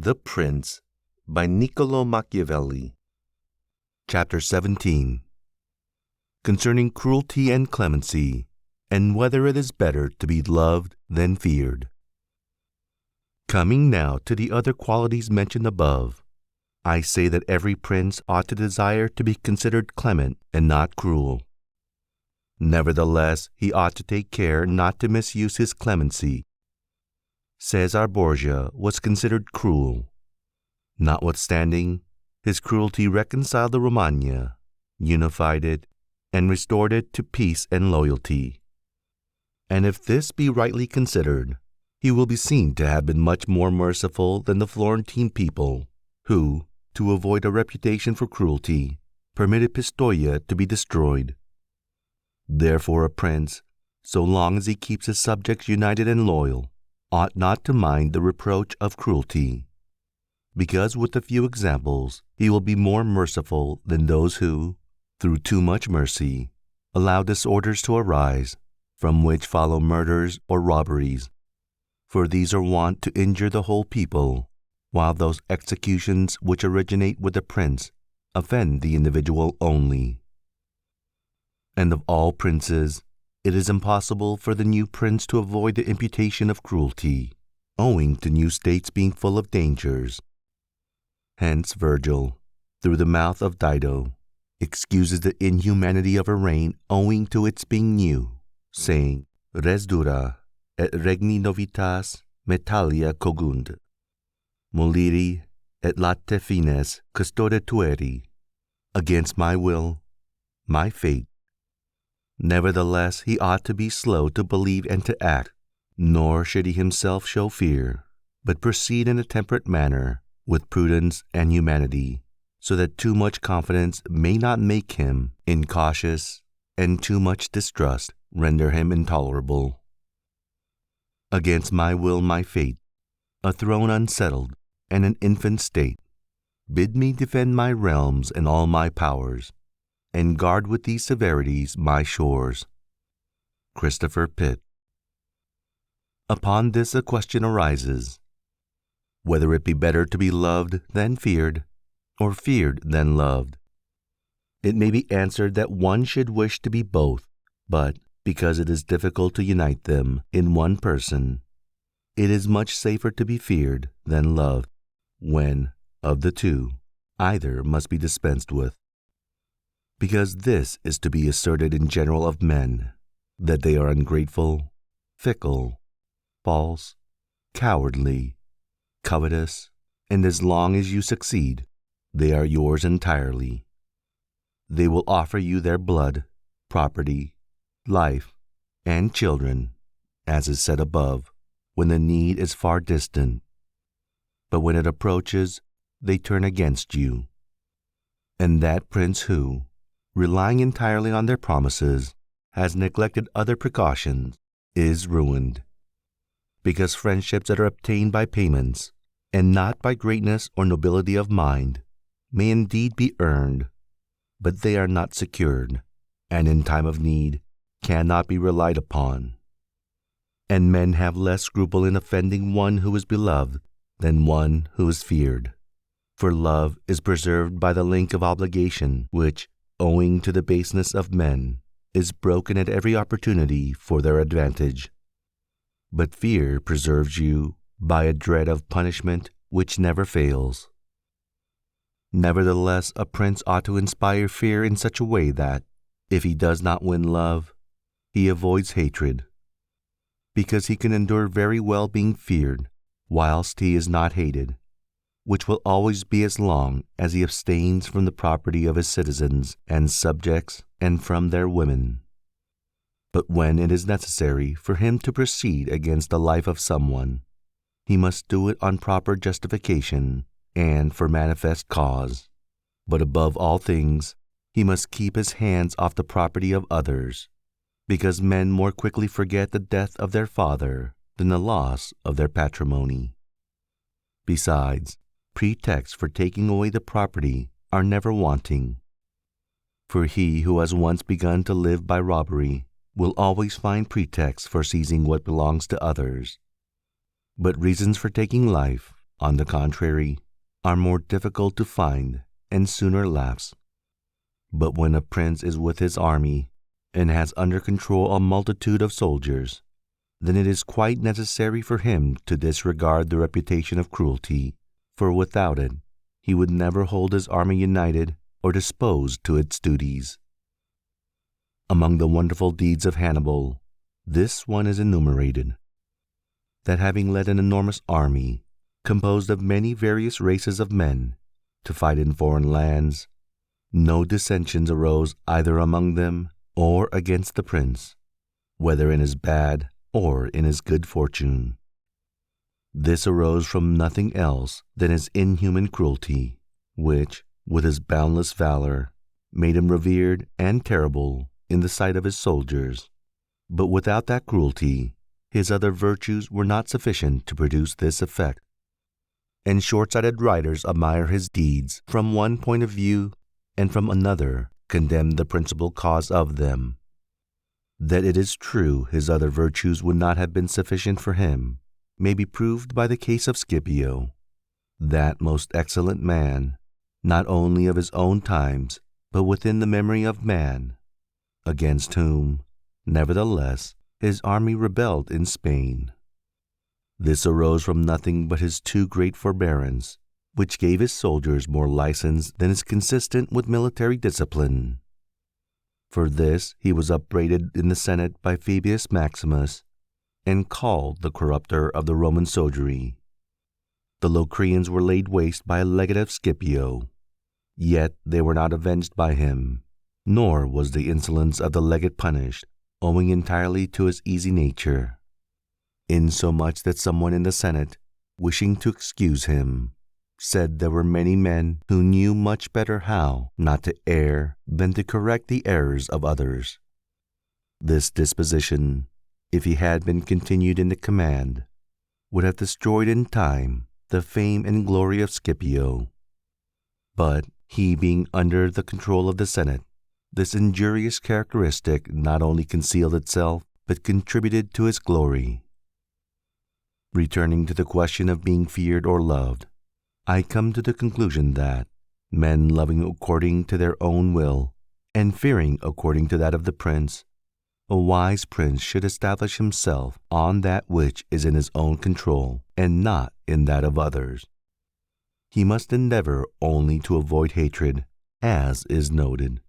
The Prince by Niccolo Machiavelli. Chapter 17. Concerning cruelty and clemency, and whether it is better to be loved than feared. Coming now to the other qualities mentioned above, I say that every prince ought to desire to be considered clement and not cruel. Nevertheless, he ought to take care not to misuse his clemency. Caesar Borgia was considered cruel. Notwithstanding, his cruelty reconciled the Romagna, unified it, and restored it to peace and loyalty. And if this be rightly considered, he will be seen to have been much more merciful than the Florentine people, who, to avoid a reputation for cruelty, permitted Pistoia to be destroyed. Therefore a prince, so long as he keeps his subjects united and loyal, ought not to mind the reproach of cruelty, because with a few examples he will be more merciful than those who, through too much mercy, allow disorders to arise, from which follow murders or robberies, for these are wont to injure the whole people, while those executions which originate with the prince offend the individual only. And of all princes, it is impossible for the new prince to avoid the imputation of cruelty, owing to new states being full of dangers. Hence Virgil, through the mouth of Dido, excuses the inhumanity of a reign owing to its being new, saying, Res dura, et regni novitas Metallia cogunt, moliri et late fines custode tueri, against my will, my fate. Nevertheless, he ought to be slow to believe and to act, nor should he himself show fear, but proceed in a temperate manner, with prudence and humanity, so that too much confidence may not make him incautious, and too much distrust render him intolerable. Against my will, my fate, a throne unsettled, and an infant state, bid me defend my realms and all my powers, and guard with these severities my shores. Christopher Pitt. Upon this a question arises, whether it be better to be loved than feared, or feared than loved. It may be answered that one should wish to be both, but because it is difficult to unite them in one person, it is much safer to be feared than loved, when, of the two, either must be dispensed with. Because this is to be asserted in general of men, that they are ungrateful, fickle, false, cowardly, covetous, and as long as you succeed, they are yours entirely. They will offer you their blood, property, life, and children, as is said above, when the need is far distant. But when it approaches, they turn against you. And that prince who, relying entirely on their promises, has neglected other precautions, is ruined. Because friendships that are obtained by payments, and not by greatness or nobility of mind, may indeed be earned, but they are not secured, and in time of need cannot be relied upon. And men have less scruple in offending one who is beloved than one who is feared. For love is preserved by the link of obligation, which, owing to the baseness of men, is broken at every opportunity for their advantage. But fear preserves you by a dread of punishment which never fails. Nevertheless, a prince ought to inspire fear in such a way that, if he does not win love, he avoids hatred, because he can endure very well being feared, whilst he is not hated, which will always be as long as he abstains from the property of his citizens and subjects and from their women. But when it is necessary for him to proceed against the life of someone, he must do it on proper justification and for manifest cause. But above all things, he must keep his hands off the property of others, because men more quickly forget the death of their father than the loss of their patrimony. Besides, pretexts for taking away the property are never wanting. For he who has once begun to live by robbery will always find pretexts for seizing what belongs to others. But reasons for taking life on the contrary, are more difficult to find and sooner lapse. But when a prince is with his army and has under control a multitude of soldiers, then it is quite necessary for him to disregard the reputation of cruelty, for without it, he would never hold his army united or disposed to its duties. Among the wonderful deeds of Hannibal, this one is enumerated: that having led an enormous army, composed of many various races of men, to fight in foreign lands, no dissensions arose either among them or against the prince, whether in his bad or in his good fortune. This arose from nothing else than his inhuman cruelty, which, with his boundless valor, made him revered and terrible in the sight of his soldiers. But without that cruelty, his other virtues were not sufficient to produce this effect. And short-sighted writers admire his deeds from one point of view, and from another condemn the principal cause of them. That it is true his other virtues would not have been sufficient for him may be proved by the case of Scipio, that most excellent man, not only of his own times, but within the memory of man, against whom, nevertheless, his army rebelled in Spain. This arose from nothing but his too great forbearance, which gave his soldiers more license than is consistent with military discipline. For this he was upbraided in the Senate by Fabius Maximus, and called the corrupter of the Roman soldiery. The Locrians were laid waste by a legate of Scipio, yet they were not avenged by him, nor was the insolence of the legate punished, owing entirely to his easy nature, insomuch that someone in the Senate, wishing to excuse him, said there were many men who knew much better how not to err than to correct the errors of others. This disposition, if he had been continued in the command, would have destroyed in time the fame and glory of Scipio. But he being under the control of the Senate, this injurious characteristic not only concealed itself, but contributed to his glory. Returning to the question of being feared or loved, I come to the conclusion that men loving according to their own will, and fearing according to that of the prince, a wise prince should establish himself on that which is in his own control, and not in that of others. He must endeavor only to avoid hatred, as is noted.